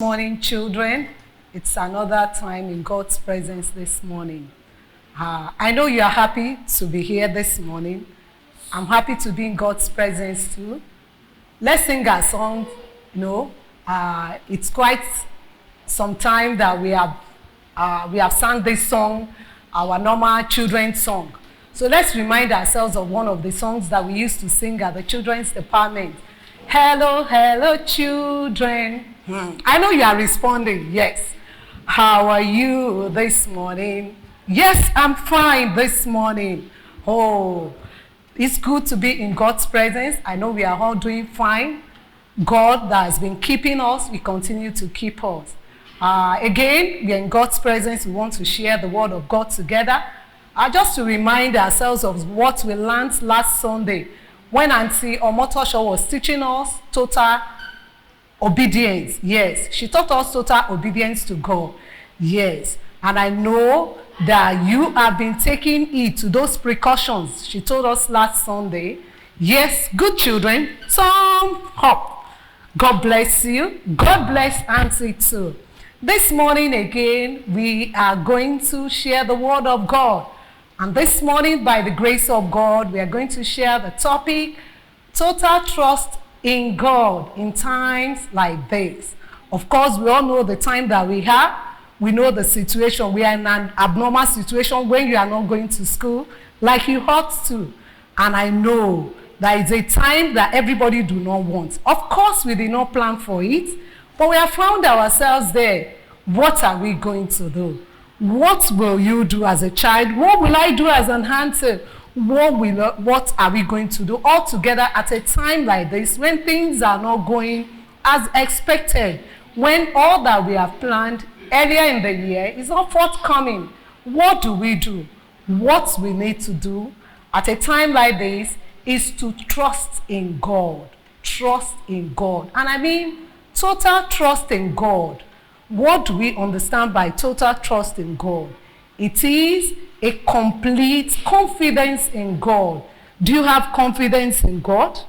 Morning, children. It's another time in God's presence this morning. I know you are happy to be here this morning. I'm happy to be in God's presence too. Let's sing our song. It's quite some time that we have sung this song, our normal children's song. So let's remind ourselves of one of the songs that we used to sing at the children's department. Hello, hello, children. I know you are responding, yes. How are you this morning? Yes, I'm fine this morning. Oh, it's good to be in God's presence. I know we are all doing fine. God that has been keeping us, we continue to keep us. Again, we are in God's presence. We want to share the word of God together. Just to remind ourselves of what we learned last Sunday when Auntie Omotosho was teaching us total obedience. Yes, she taught us total obedience to God. Yes, and I know that you have been taking heed to those precautions she told us last Sunday. Yes, good children, thumb up. God bless you. God bless Auntie too. This morning again, we are going to share the word of God. And this morning, by the grace of God, we are going to share the topic, total trust in God in times like this. Of course, we all know the time that we have. We know the situation. We are in an abnormal situation when you are not going to school like you ought to. And I know that it's a time that everybody do not want. Of course, we did not plan for it, but we have found ourselves there. What are we going to do? What will you do as a child? What will I do as an auntie? What are we going to do all together at a time like this when things are not going as expected, when all that we have planned earlier in the year is not forthcoming? What do we do? What we need to do at a time like this is to trust in God. Trust in God. And I mean total trust in God. What do we understand by total trust in God? It is a complete confidence in God. Do you have confidence in God?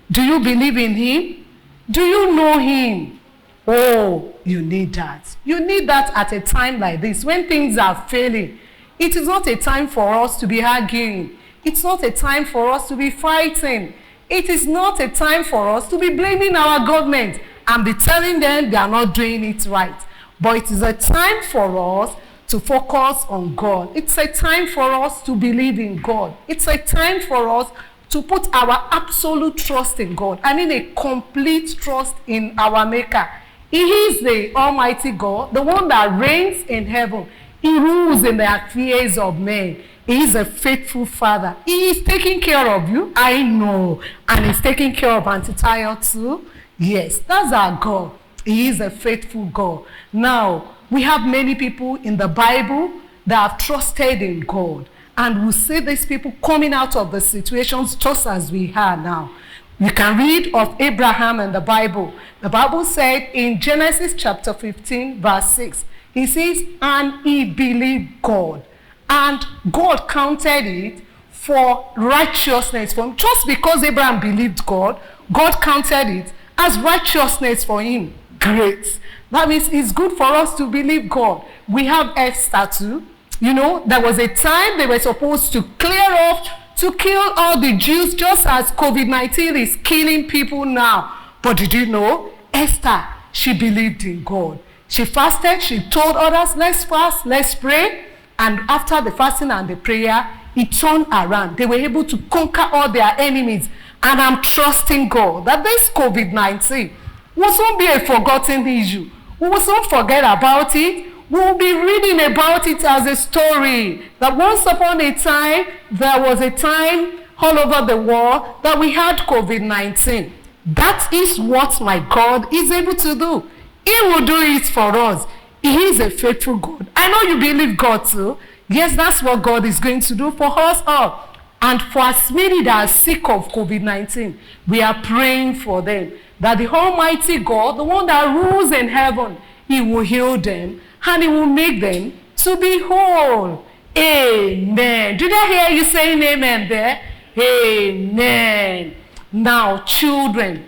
Do you believe in Him? Do you know Him? Oh, you need that. You need that at a time like this when things are failing. It is not a time for us to be arguing. It's not a time for us to be fighting. It is not a time for us to be blaming our government and be telling them they are not doing it right. But it is a time for us to focus on God. It's a time for us to believe in God. It's a time for us to put our absolute trust in God. I mean a complete trust in our Maker. He is the Almighty God, the one that reigns in heaven. He rules in the affairs of men. He is a faithful Father. He is taking care of you, I know. And He's taking care of Auntie Tayo too. Yes, that's our God. He is a faithful God. Now, we have many people in the Bible that have trusted in God. And we see these people coming out of the situations just as we are now. You can read of Abraham in the Bible. The Bible said in Genesis chapter 15, verse 6, he says, and he believed God. And God counted it for righteousness for him. Just because Abraham believed God, God counted it as righteousness for him. Great. That means it's good for us to believe God. We have Esther too. You know, there was a time they were supposed to clear off, to kill all the Jews, just as COVID-19 is killing people now. But did you know? Esther, she believed in God. She fasted. She told others, let's fast, let's pray. And after the fasting and the prayer, it turned around. They were able to conquer all their enemies. And I'm trusting God that this COVID-19 will soon be a forgotten issue. We will soon forget about it. We will be reading about it as a story. That once upon a time, there was a time all over the world that we had COVID-19. That is what my God is able to do. He will do it for us. He is a faithful God. I know you believe God too. Yes, that's what God is going to do for us all. And for as many that are sick of COVID-19, we are praying for them. That the Almighty God, the one that rules in heaven, He will heal them and He will make them to be whole. Amen. Did I hear you saying amen there? Amen. Now, children,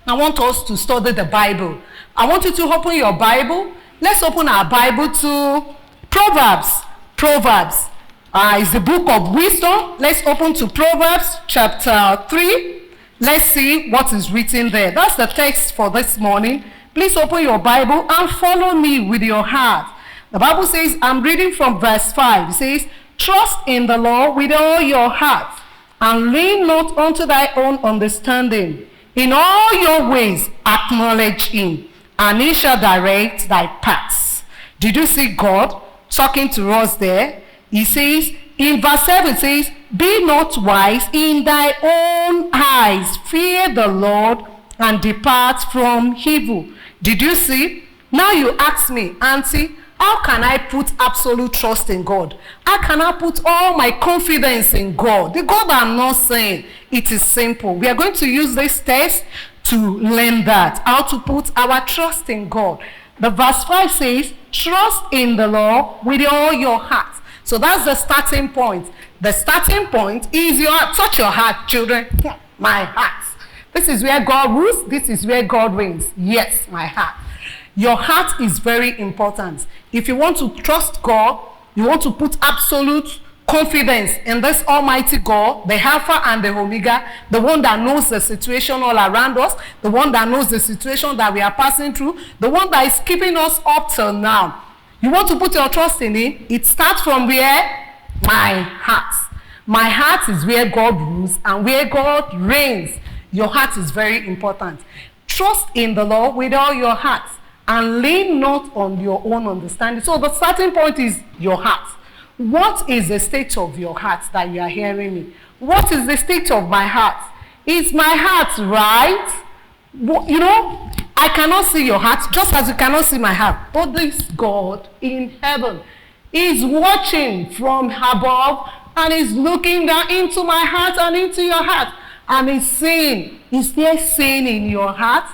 I want us to study the Bible. I want you to open your Bible. Let's open our Bible to Proverbs. Proverbs is the book of wisdom. Let's open to Proverbs chapter 3. Let's see what is written there. That's the text for this morning. Please open your Bible and follow me with your heart. The Bible says, I'm reading from verse 5. It says, trust in the Lord with all your heart, and lean not unto thy own understanding. In all your ways acknowledge him, and he shall direct thy paths. Did you see God talking to us there? He says, in verse 7 it says, be not wise in thy own eyes. Fear the Lord and depart from evil. Did you see? Now you ask me, Auntie, how can I put absolute trust in God? How can I put all my confidence in God? The God I'm not saying. It is simple. We are going to use this test to learn that, how to put our trust in God. The verse 5 says, trust in the Lord with all your heart. So that's the starting point. The starting point is your heart. Touch your heart, children. My heart. This is where God rules. This is where God reigns. Yes, my heart. Your heart is very important. If you want to trust God, you want to put absolute confidence in this Almighty God, the Alpha and the Omega, the one that knows the situation all around us, the one that knows the situation that we are passing through, the one that is keeping us up till now. You want to put your trust in Him. It starts from where? My heart. My heart is where God rules and where God reigns. Your heart is very important. Trust in the Lord with all your heart, and lean not on your own understanding. So the starting point is your heart. What is the state of your heart that you are hearing me? What is the state of my heart? Is my heart right? You know, I cannot see your heart, just as you cannot see my heart. But this God in heaven is watching from above and is looking down into my heart and into your heart. And is saying, is there sin in your heart?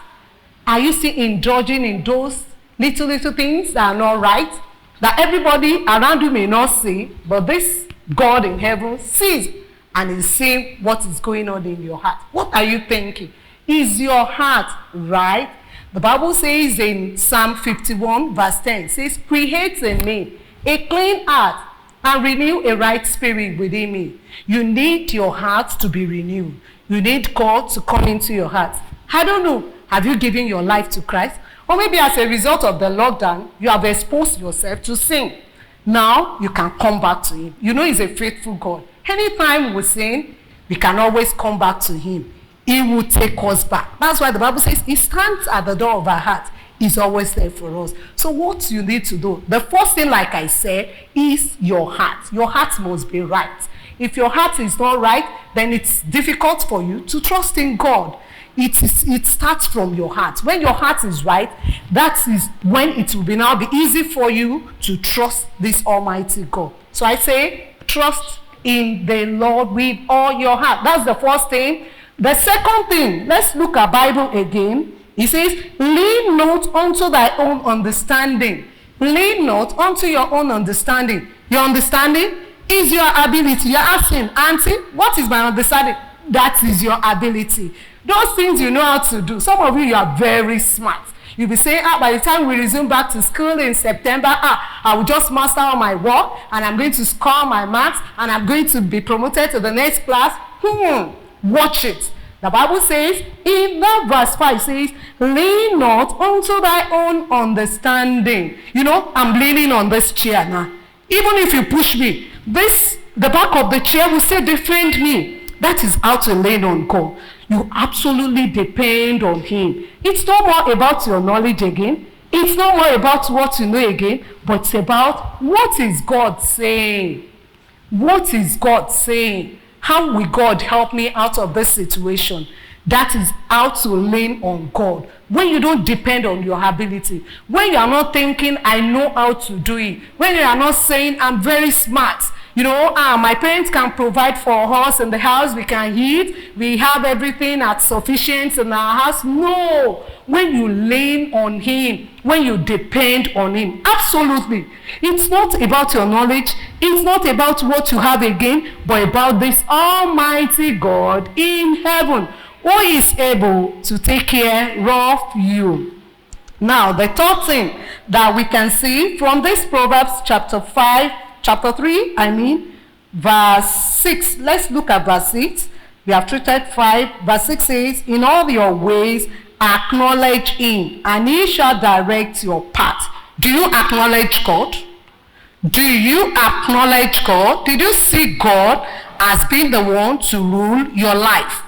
Are you still indulging in those little things that are not right? That everybody around you may not see, but this God in heaven sees and is seeing what is going on in your heart. What are you thinking? Is your heart right? The Bible says in Psalm 51 verse 10, it says, create in me a clean heart and renew a right spirit within me. You need your heart to be renewed. You need God to come into your heart. I don't know. Have you given your life to Christ? Or maybe as a result of the lockdown, you have exposed yourself to sin. Now you can come back to Him. You know He's a faithful God. Anytime we sin, we can always come back to Him. He will take us back. That's why the Bible says He stands at the door of our heart. He's always there for us. So what you need to do, the first thing, like I said, is your heart. Your heart must be right. If your heart is not right, then it's difficult for you to trust in God. It starts from your heart. When your heart is right, that is when it will now be easy for you to trust this Almighty God. So I say, trust in the Lord with all your heart. That's the first thing. The second thing, let's look at Bible again. It says, lean not unto thy own understanding. Lean not unto your own understanding. Your understanding is your ability. You're asking, Auntie, what is my understanding? That is your ability. Those things you know how to do. Some of you are very smart. You'll be saying, by the time we resume back to school in September, I will just master all my work, and I'm going to score my marks, and I'm going to be promoted to the next class. Watch it. The Bible says, in that verse 5 says, lean not unto thy own understanding. You know, I'm leaning on this chair now. Even if you push me, the back of the chair will still defend me. That is how to lean on God. You absolutely depend on Him. It's not more about your knowledge again. It's not more about what you know again, but it's about what is God saying. What is God saying? How will God help me out of this situation? That is how to lean on God. When you don't depend on your ability, when you are not thinking, I know how to do it, when you are not saying, I'm very smart, you know, my parents can provide for us in the house, we can eat, we have everything at sufficient in our house. No, when you lean on Him, when you depend on Him, absolutely. It's not about your knowledge, it's not about what you have again, but about this Almighty God in heaven, who is able to take care of you. Now, the third thing that we can see from this Proverbs chapter 3, verse 6. Let's look at verse 6. We have treated 5. Verse 6 says, in all your ways acknowledge him, and he shall direct your path. Do you acknowledge God? Do you acknowledge God? Did you see God as being the one to rule your life?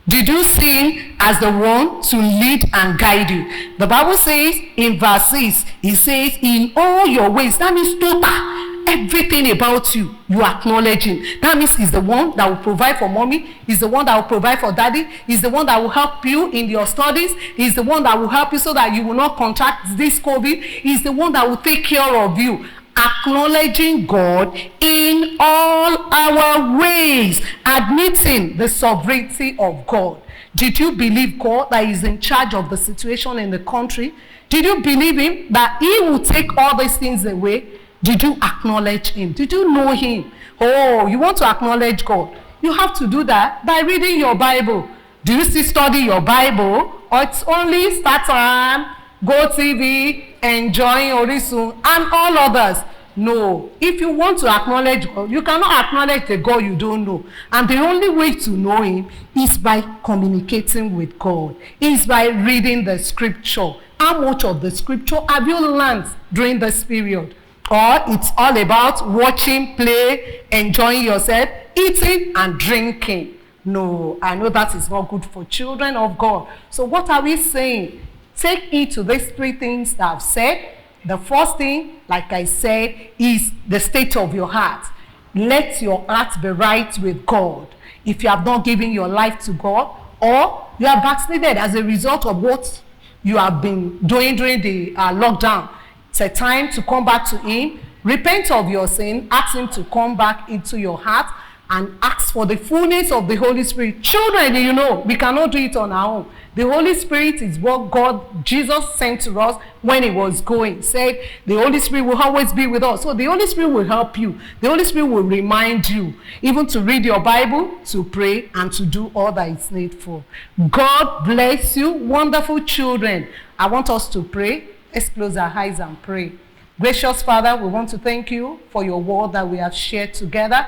Did you see him as the one to lead and guide you? The Bible says in verse 6, it says, in all your ways. That means total. Everything about you, you acknowledge him. That means he's the one that will provide for mommy. He's the one that will provide for daddy. He's the one that will help you in your studies. He's the one that will help you so that you will not contract this COVID. He's the one that will take care of you. Acknowledging God in all our ways, admitting the sovereignty of God. Did you believe God that is in charge of the situation in the country? Did you believe him that he will take all these things away? Did you acknowledge him? Did you know him? Oh, you want to acknowledge God? You have to do that by reading your Bible. Do you still study your Bible? Or it's only Start Time, Go TV, enjoying Orisun, and all others? No. If you want to acknowledge God, you cannot acknowledge the God you don't know. And the only way to know him is by communicating with God. Is by reading the scripture. How much of the scripture have you learned during this period? Or it's all about watching, play, enjoying yourself, eating and drinking. No, I know that is not good for children of God. So what are we saying? Take heed to these 3 things that I've said. The first thing, like I said, is the state of your heart. Let your heart be right with God. If you have not given your life to God, or you are backslided as a result of what you have been doing during the lockdown, it's a time to come back to him. Repent of your sin. Ask him to come back into your heart and ask for the fullness of the Holy Spirit. Children, you know, we cannot do it on our own. The Holy Spirit is what Jesus sent to us when he was going. Said the Holy Spirit will always be with us. So the Holy Spirit will help you. The Holy Spirit will remind you even to read your Bible, to pray, and to do all that is needful. God bless you, wonderful children. I want us to pray. Let's close our eyes and pray. Gracious Father, we want to thank you for your word that we have shared together.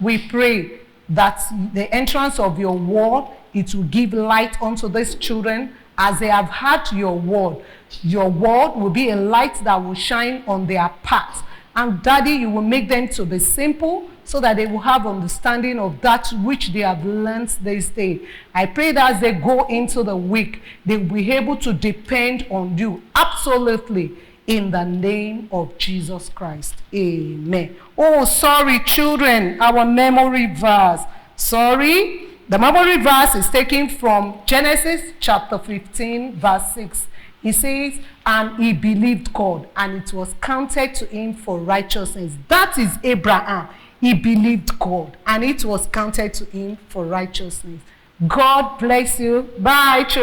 We pray that the entrance of your word, it will give light unto these children as they have heard your word. Your word will be a light that will shine on their path. And Daddy, you will make them to be simple so that they will have understanding of that which they have learned this day. I pray that as they go into the week, they will be able to depend on you absolutely in the name of Jesus Christ. Amen. Oh, sorry, children, our memory verse. Sorry, the memory verse is taken from Genesis chapter 15, verse 6. He says, and he believed God, and it was counted to him for righteousness. That is Abraham. He believed God, and it was counted to him for righteousness. God bless you. Bye, children.